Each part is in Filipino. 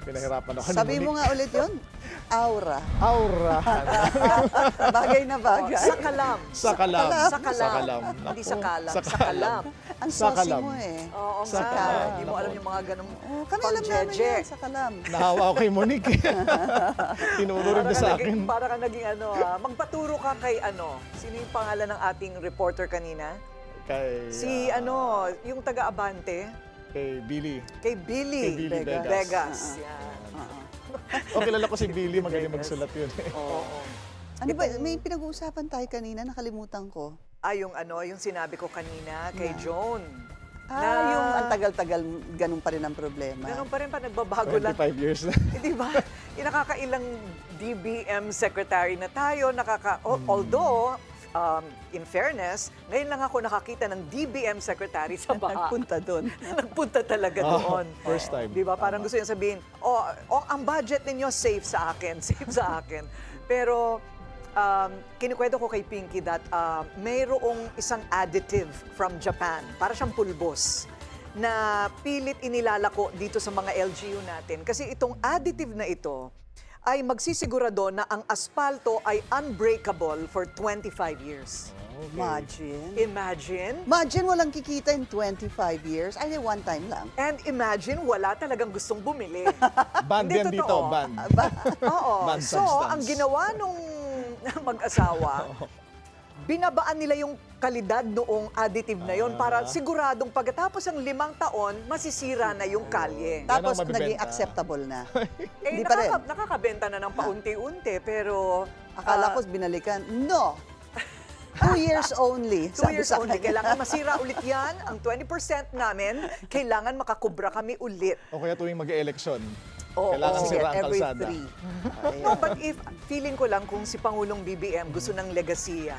Pinahirapan ako ni Sabi mo Monique. nga ulit yun, aura. Aura. Bagay na bagay. Sakalam. Sakalam. Sakalam. Hindi Naku, sakalam. sakalam. Sakalam. Ang saucy Sakalam. mo eh. Oo nga. Sakalam. Hindi mo alam yung mga ganong Oh, kami alam namin pang-jeje. yan sa kalam. Nahawa ako kay Monique. Tinuro rin niya sa akin. Para ka naging magpaturo ka kay sino yung pangalan ng ating reporter kanina? Kay, Si yung taga-Abante, kay Billy. kay Billy. Kay Billy Vegas. Vegas. Yan. O, kilala ko si Billy, magaling magsulat yun. Oo. Ano ba, may pinag-uusapan tayo kanina, nakalimutan ko. Yung sinabi ko kanina kay Joan. Yung ang tagal-tagal, ganun pa rin ang problema. Ganun pa rin pa, nagbabago lang. 25 years na. Di ba? Nakakailang DBM secretary na tayo. Although, in fairness, ngayon lang ako nakakita ng DBM secretary sa baha. Nagpunta doon. Nagpunta talaga doon. First time. Di ba? Parang gusto niya sabihin, ang budget ninyo safe sa akin, safe sa akin. Pero, kinikwento ko kay Pinky that mayroong isang additive from Japan, para siyang pulbos, na pilit inilalako dito sa mga LGU natin. Kasi itong additive na ito ay magsisigurado na ang asfalto ay unbreakable for 25 years. Imagine. Imagine, Walang kikita in 25 years. Ay, one time lang. and imagine wala talagang gustong bumili. Band Hindi yan dito, totoo. band. Oo. Band So, substance. ang ginawa nung mag-asawa, binabaan nila yung kalidad noong additive na yon para siguradong pagkatapos ng 5 taon, masisira na yung kalye. Yan ang Tapos mabibenta. naging acceptable na. Eh, Hindi pa rin. nakakabenta na ng paunti-unti, pero... Akala ko binalikan. No! 2 years only. 2 years sa only. kanya. Kailangan masira ulit yan. Ang 20% namin, kailangan makakubra kami ulit. O kaya tuwing mag-eleksyon. Oo. Kailangan Sige, sira ang Every kalsada. 3. No, but feeling ko lang kung si Pangulong BBM gusto ng legasiya,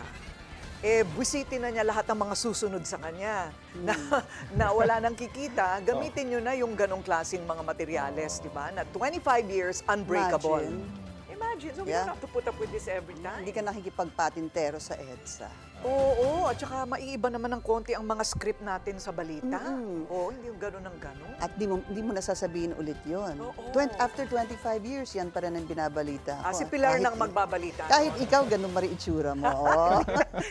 busitin na niya lahat ng mga susunod sa kanya na wala nang kikita, gamitin nyo na yung ganong klaseng mga materyales, di ba? Na 25 years unbreakable. Imagine, so we Yeah. don't have to put up with this every time. Hindi ka nakikipagpatintero sa EDSA. Oo, at saka maiiba naman ng konti ang mga script natin sa balita. Oo, hindi yung gano'n ng gano'n. At di mo nasasabihin ulit yun. Oo. After 25 years, yan pa rin ang binabalita. Si ko. Pilar Kahit- nang magbabalita. Kahit ikaw, ganun pa rin itsura mo. Oh.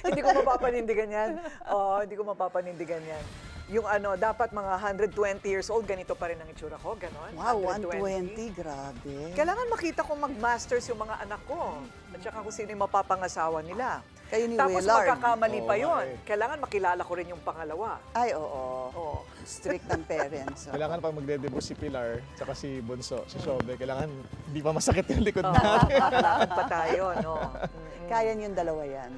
Hindi ko mapapanindigan yan. Oo, hindi ko mapapanindigan yan. Yung dapat mga 120 years old, ganito pa rin ang itsura ko, gano'n. Wow, 120, grabe. Kailangan makita kong mag-masters yung mga anak ko. At saka kung sino yung mapapangasawa nila. Kayo ni Tapos Willard. magkakamali pa Oo, yun. ay. Kailangan makilala ko rin yung pangalawa. Ay, oo. Oo. Strict ng parents. Kailangan pag magde-debut si Pilar, tsaka si Bunso, si Shobe, kailangan hindi pa masakit yung likod Oo, natin. makalakad pa tayo, no? Kaya yung dalawa yan.